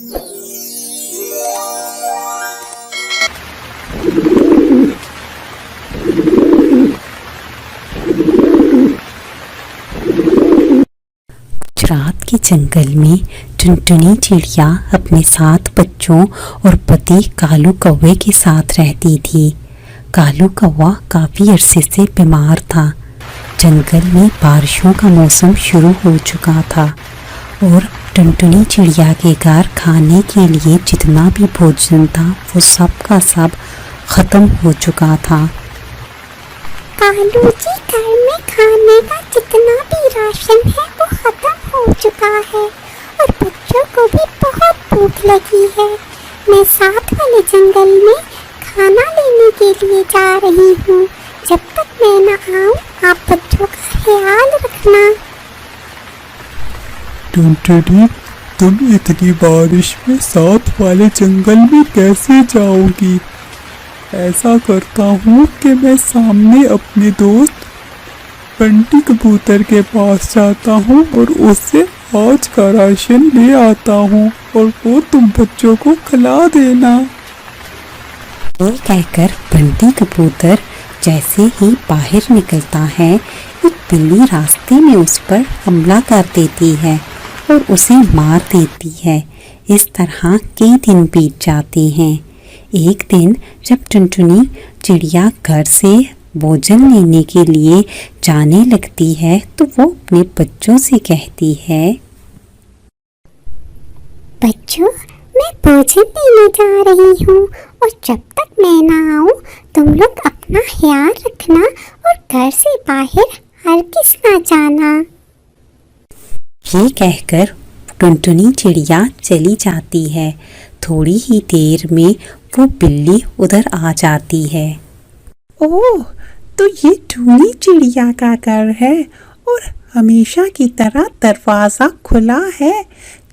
रात के जंगल में टुनटुनी चिड़िया अपने 7 बच्चों और पति कालू कौवे के साथ रहती थी। कालू कौवा काफ़ी अरसे से बीमार था। जंगल में बारिशों का मौसम शुरू हो चुका था और टुनटुनी चिड़िया के घर खाने के लिए जितना भी भोजन था वो सब का सब ख़त्म हो चुका था। कालू जी, घर में खाने का जितना भी राशन है वो खत्म हो चुका है और बच्चों को भी बहुत भूख लगी है। मैं साथ वाले जंगल में खाना लेने के लिए जा रही हूँ। जब तक मैं न आऊँ आप बच्चों का ख्याल रखना। टुनटुनी, तुम इतनी बारिश में साथ वाले जंगल में कैसे जाओगी? ऐसा करता हूँ कि मैं सामने अपने दोस्त बंटी कबूतर के पास जाता हूँ और उससे आज का राशन ले आता हूँ और वो तुम बच्चों को खिला देना। ये कहकर बंटी कबूतर जैसे ही बाहर निकलता है, एक बिल्ली रास्ते में उस पर हमला कर देती है और उसे मार देती है। इस तरह कई दिन बीत जाते हैं। एक दिन जब टुनटुनी चिड़िया घर से भोजन लेने के लिए जाने लगती है तो वो अपने बच्चों से कहती है, बच्चों, मैं भोजन लेने जा रही हूँ और जब तक मैं ना आऊँ तुम लोग अपना ख्याल रखना और घर से बाहर हरगिज़ ना जाना। ये कहकर टुनटुनी चिड़िया चली जाती है। थोड़ी ही देर में वो बिल्ली उधर आ जाती है। ओह, तो ये टूनी चिड़िया का घर है और हमेशा की तरह दरवाज़ा खुला है।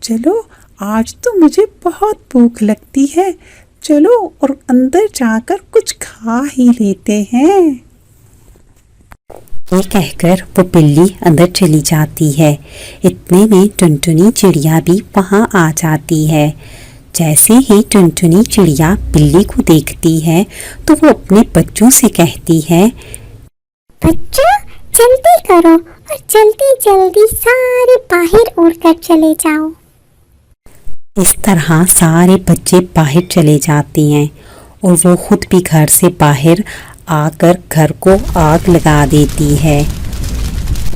चलो, आज तो मुझे बहुत भूख लगती है। चलो और अंदर जाकर कुछ खा ही लेते हैं। ये कहकर वो बिल्ली अंदर चली जाती है। इतने में टुनटुनी चिड़िया भी वहाँ आ जाती है। जैसे ही टुनटुनी चिड़िया बिल्ली को देखती है तो वो अपने बच्चों से कहती है, बच्चों, जल्दी करो और जल्दी जल्दी सारे बाहर उड़कर चले जाओ। इस तरह सारे बच्चे बाहर चले जाते हैं और वो खुद भी घर से बाहर आकर घर को आग लगा देती है।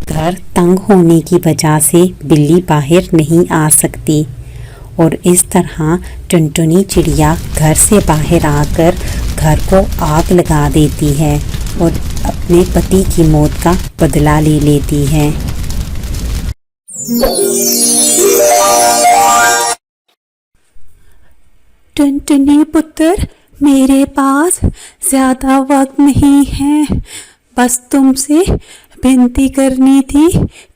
घर तंग होने की वजह से बिल्ली बाहर नहीं आ सकती और इस तरह टुनटुनी चिड़िया घर से बाहर आकर घर को आग लगा देती है और अपने पति की मौत का बदला ले लेती है। टुनटुनी पुत्र, मेरे पास ज़्यादा वक्त नहीं है। बस तुमसे विनती करनी थी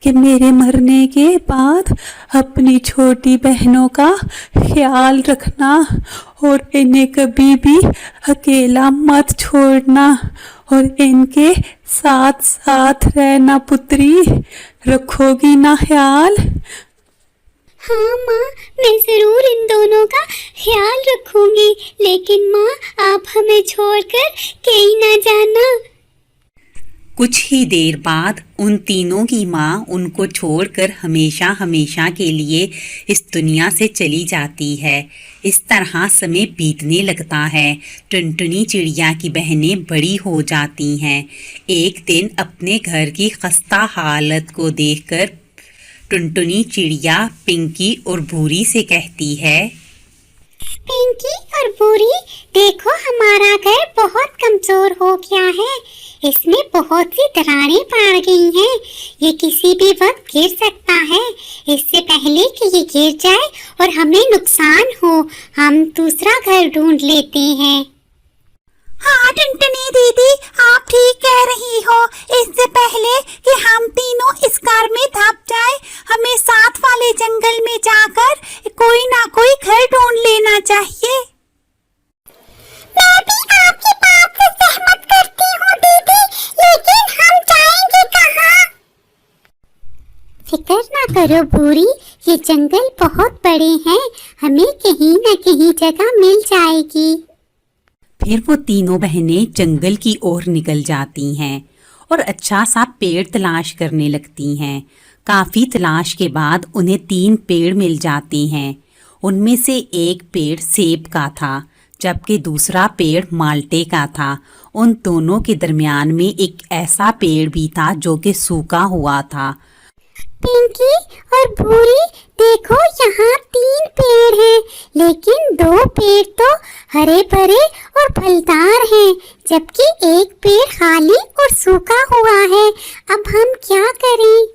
कि मेरे मरने के बाद अपनी छोटी बहनों का ख्याल रखना और इन्हें कभी भी अकेला मत छोड़ना और इनके साथ साथ रहना। पुत्री, रखोगी ना ख्याल? हाँ माँ, मैं ज़रूर इन दोनों का ख्याल रखूंगी, लेकिन माँ आप हमें छोड़कर कहीं ना जाना। कुछ ही देर बाद उन तीनों की माँ उनको छोड़कर हमेशा हमेशा के लिए इस दुनिया से चली जाती है। इस तरह समय बीतने लगता है। टुनटुनी चिड़िया की बहनें बड़ी हो जाती हैं। एक दिन अपने घर की खस्ता हालत को देखकर टुनटुनी चिड़िया पिंकी और भूरी से कहती है, पिंकी और भूरी, देखो हमारा घर बहुत कमजोर हो गया है। इसमें बहुत सी दरारें पड़ गई हैं। ये किसी भी वक्त गिर सकता है। इससे पहले कि ये गिर जाए और हमें नुकसान हो, हम दूसरा घर ढूंढ लेते हैं। हाँ टुनटुनी दीदी, आप ठीक कह रही हो। इससे पहले कि हम तीनों इस घर में दब जाए, हमें साथ वाले जंगल में जाकर कोई ना कोई घर ढूंढ लेना चाहिए। मैं भी आपकी बात से सहमत करती हूँ दीदी, लेकिन हम जाएंगे कहाँ? फिक्र ना करो भूरी, ये जंगल बहुत बड़े हैं। हमें कहीं न कहीं जगह मिल जाएगी। फिर वो तीनों बहनें जंगल की ओर निकल जाती हैं और अच्छा सा पेड़ तलाश करने लगती हैं। काफी तलाश के बाद उन्हें 3 पेड़ मिल जाते हैं। उनमें से एक पेड़ सेब का था, जबकि दूसरा पेड़ माल्टे का था। उन दोनों के दरमियान में एक ऐसा पेड़ भी था जो कि सूखा हुआ था। पिंकी और भूरी, देखो यहाँ 3 पेड़ हैं, लेकिन 2 पेड़ तो हरे भरे और फलदार हैं, जबकि एक पेड़ खाली और सूखा हुआ है। अब हम क्या करें?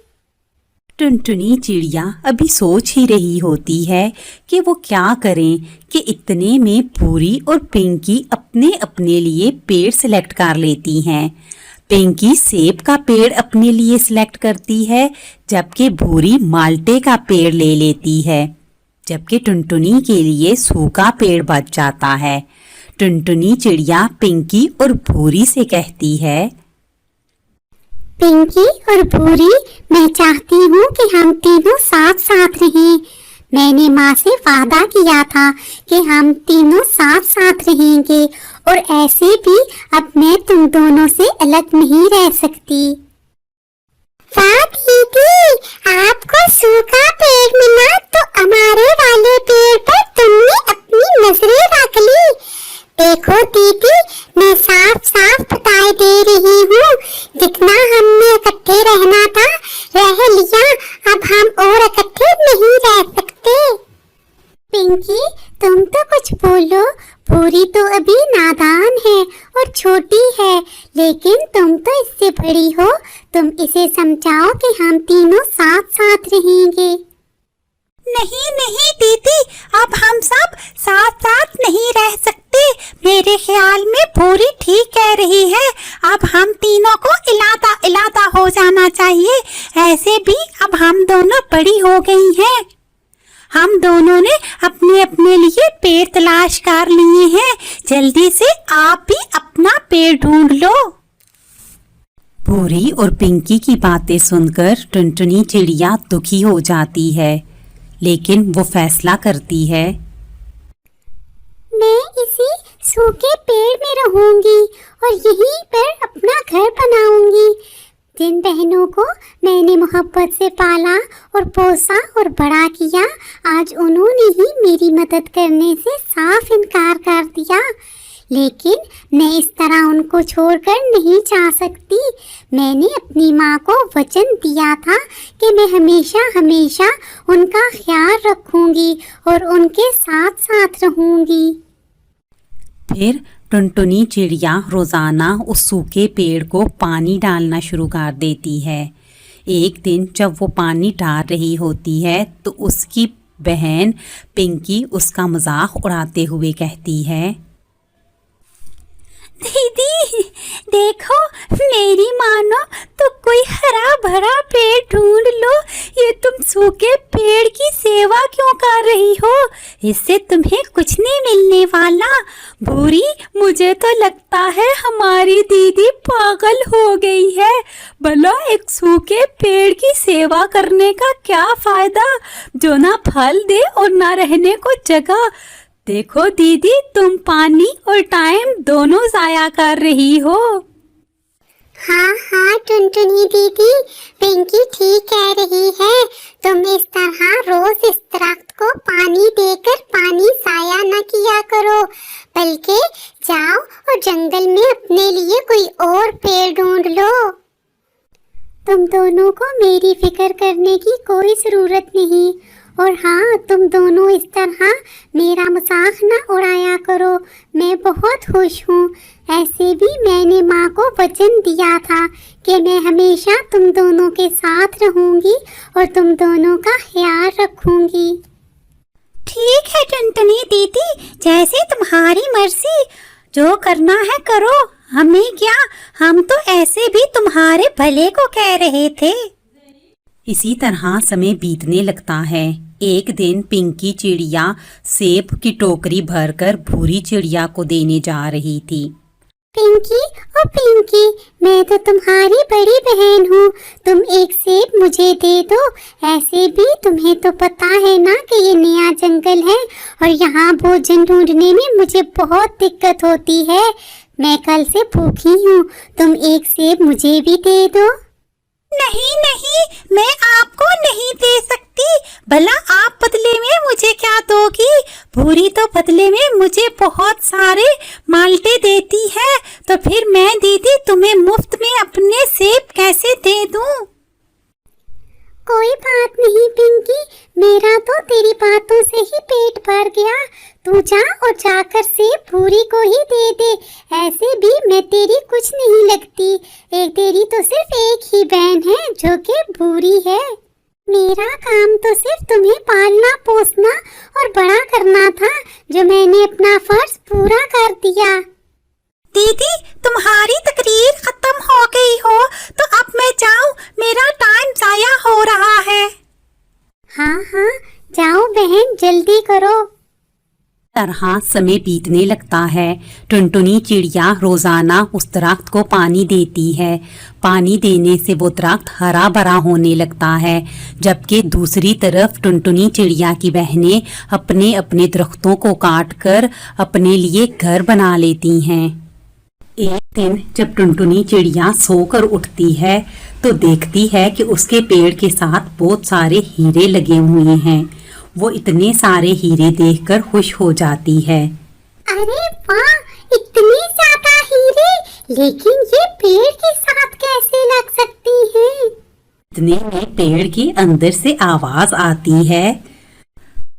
टुनटुनी चिड़िया अभी सोच ही रही होती है कि वो क्या करें कि इतने में भूरी और पिंकी अपने अपने लिए पेड़ सिलेक्ट कर लेती हैं। पिंकी सेब का पेड़ अपने लिए सिलेक्ट करती है, जबकि भूरी माल्टे का पेड़ ले लेती है, जबकि टुनटुनी के लिए सूखा पेड़ बच जाता है। टुनटुनी चिड़िया पिंकी और भूरी से कहती है, पिंकी और भूरी, मैं चाहती हूँ कि हम तीनों साथ साथ रहें। मैंने माँ से वादा किया था कि हम तीनों साथ साथ रहेंगे, और ऐसे भी अब मैं तुम दोनों से अलग नहीं रह सकती। वाह दीदी, आपको सूखा पेड़ मिला तो हमारे वाले पेड़ पर तुमने अपनी नजरें रख ली। देखो दीदी, मैं साफ साफ बताई दे रही हूँ, जितना हमने इकट्ठे रहना था रह लिया, अब हम और इकट्ठे नहीं रह सकते। पिंकी, तुम तो कुछ बोलो। भूरी तो अभी नादान है और छोटी है, लेकिन तुम तो इससे बड़ी हो। तुम इसे समझाओ कि हम तीनों साथ साथ रहेंगे। नहीं नहीं दीदी, अब हम सब साथ साथ नहीं रह सकते। मेरे ख्याल में भूरी ठीक कह रही है। अब हम तीनों को इलादा इलादा हो जाना चाहिए। ऐसे भी अब हम दोनों बड़ी हो गई हैं। हम दोनों ने अपने अपने लिए पेड़ तलाश कर लिए हैं। जल्दी से आप भी अपना पेड़ ढूंढ लो। भूरी और पिंकी की बातें सुनकर टुनटुनी चिड़िया दुखी हो जाती है, लेकिन वो फैसला करती है, मैं इसी सूखे पेड़ में रहूंगी और यहीं पर अपना घर बनाऊंगी। जिन बहनों को मैंने मोहब्बत से पाला और पोसा और बड़ा किया, आज उन्होंने ही मेरी मदद करने से साफ इनकार कर दिया। लेकिन मैं इस तरह उनको छोड़कर नहीं जा सकती। मैंने अपनी माँ को वचन दिया था कि मैं हमेशा हमेशा उनका ख्याल रखूंगी और उनके साथ साथ रहूंगी। फिर टुनटुनी चिड़िया रोजाना उस सूखे पेड़ को पानी डालना शुरू कर देती है। एक दिन जब वो पानी डाल रही होती है तो उसकी बहन पिंकी उसका मजाक उड़ाते हुए कहती है, दीदी देखो, मेरी मानो तो कोई हरा भरा पेड़ ढूंढ लो। ये तुम सूखे पेड़ की सेवा क्यों कर रही हो? इससे तुम्हें कुछ नहीं मिलने वाला। भूरी, मुझे तो लगता है हमारी दीदी पागल हो गई है। भला एक सूखे पेड़ की सेवा करने का क्या फायदा, जो ना फल दे और ना रहने को जगह। देखो दीदी, तुम पानी और टाइम दोनों जाया कर रही हो। हाँ हाँ टुनटुनी दीदी, पिंकी ठीक कह रही है। तुम इस तरह रोज इस दरख्त को पानी देकर पानी जाया न किया करो, बल्कि जाओ और जंगल में अपने लिए कोई और पेड़ ढूंढ लो। तुम दोनों को मेरी फिक्र करने की कोई जरूरत नहीं। और हाँ, तुम दोनों इस तरह मेरा मजाक न उड़ाया करो। मैं बहुत खुश हूँ। ऐसे भी मैंने माँ को वचन दिया था कि मैं हमेशा तुम दोनों के साथ रहूँगी और तुम दोनों का ख्याल रखूँगी। ठीक है टुनटुनी दीदी, जैसे तुम्हारी मर्जी। जो करना है करो, हमें क्या, हम तो ऐसे भी तुम्हारे भले को कह रहे थे। इसी तरह समय बीतने लगता है। एक दिन पिंकी चिड़िया सेब की टोकरी भरकर भूरी चिड़िया को देने जा रही थी। पिंकी ओ पिंकी, मैं तो तुम्हारी बड़ी बहन हूँ, तुम एक सेब मुझे दे दो। ऐसे भी तुम्हें तो पता है ना कि ये नया जंगल है और यहाँ भोजन ढूंढने में मुझे बहुत दिक्कत होती है। मैं कल से भूखी हूँ, तुम एक सेब मुझे भी दे दो। नहीं नहीं, मैं आपको नहीं दे सकती। भला आप बदले में मुझे क्या दोगी? भूरी तो बदले में मुझे बहुत सारे माल्टे देती है, तो फिर मैं दीदी तुम्हें मुफ्त में अपने सेब कैसे दे दूं? कोई बात नहीं पिंकी, मेरा तो तेरी बातों से ही पेट भर गया। तू जा और जाकर सेब भूरी को ही दे दे। ऐसे भी मैं तेरी कुछ नहीं लगती, एक तेरी तो सिर्फ एक ही बहन है जो कि भूरी है। मेरा काम तो सिर्फ तुम्हें पालना पोसना और बड़ा करना था, जो मैंने अपना फर्ज पूरा कर दिया। दीदी तुम्हारी तकरीर खत्म हो गई हो तो अब मैं जाऊं, मेरा टाइम जाया हो रहा है। हाँ हाँ जाओ बहन, जल्दी करो। तरह समय बीतने लगता है। टुनटुनी चिड़िया रोजाना उस दरख्त को पानी देती है। पानी देने से वो दरख्त हरा भरा होने लगता है, जबकि दूसरी तरफ टुनटुनी चिड़िया की बहनें अपने अपने दरख्तों को काट कर अपने लिए घर बना लेती हैं। एक दिन जब टुनटुनी चिड़िया सोकर उठती है तो देखती है कि उसके पेड़ के साथ बहुत सारे हीरे लगे हुए हैं। वो इतने सारे हीरे देखकर खुश हो जाती है। अरे वाह, इतने ज्यादा हीरे, लेकिन ये पेड़ के साथ कैसे लग सकती हैं? इतने में पेड़ के अंदर से आवाज आती है,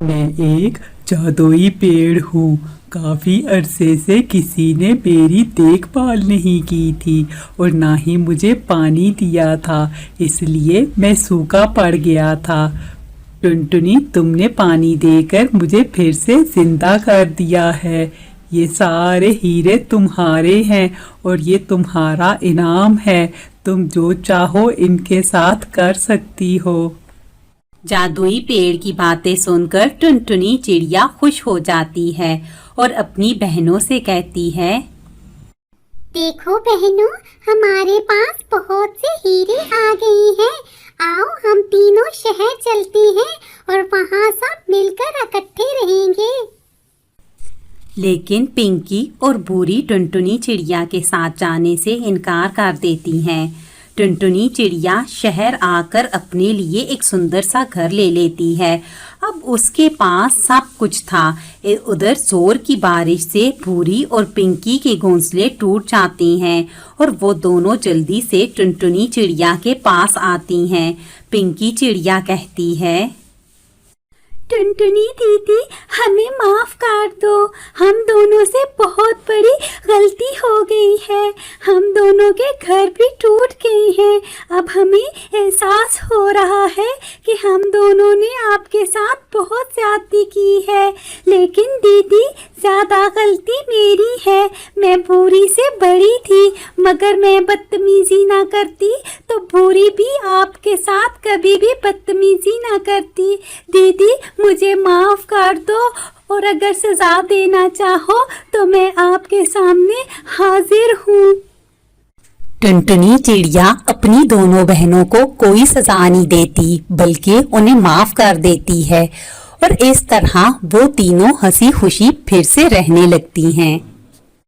मैं एक जादुई पेड़ हूँ। काफी अरसे से किसी ने मेरी देखभाल नहीं की थी और ना ही मुझे पानी दिया था, इसलिए मैं सूखा पड़ गया था। टुनटुनी, तुमने पानी देकर मुझे फिर से जिंदा कर दिया है। ये सारे हीरे तुम्हारे हैं और ये तुम्हारा इनाम है। तुम जो चाहो इनके साथ कर सकती हो। जादुई पेड़ की बातें सुनकर टुनटुनी चिड़िया खुश हो जाती है और अपनी बहनों से कहती है, देखो बहनों, हमारे पास बहुत से हीरे आ गए हैं। आओ हम तीनों शहर चलते हैं और वहाँ सब मिलकर इकट्ठे रहेंगे। लेकिन पिंकी और भूरी टुनटुनी चिड़िया के साथ जाने से इनकार कर देती हैं। टुनटुनी चिड़िया शहर आकर अपने लिए एक सुंदर सा घर ले लेती है। अब उसके पास सब कुछ था। उधर जोर की बारिश से भूरी और पिंकी के घोंसले टूट जाते हैं और वो दोनों जल्दी से टुनटुनी चिड़िया के पास आती हैं। पिंकी चिड़िया कहती है, टुनटुनी दीदी, हमें माफ कर दो, हम दोनों से बहुत बड़ी गलती हो गई है। हम दोनों के घर भी टूट गए हैं। अब हमें एहसास हो रहा है कि हम दोनों ने आपके साथ बहुत ज्यादती की है। लेकिन दीदी, ज्यादा गलती मेरी है। मैं भूरी से बड़ी थी, मगर मैं बदतमीजी ना करती तो भूरी भी आपके साथ कभी भी बदतमीजी ना करती। दीदी, मुझे माफ कर दो और अगर सजा देना चाहो तो मैं आपके सामने हाजिर हूँ। टुनटुनी चिड़िया अपनी दोनों बहनों को कोई सजा नहीं देती, बल्कि उन्हें माफ कर देती है और इस तरह वो तीनों हंसी खुशी फिर से रहने लगती हैं।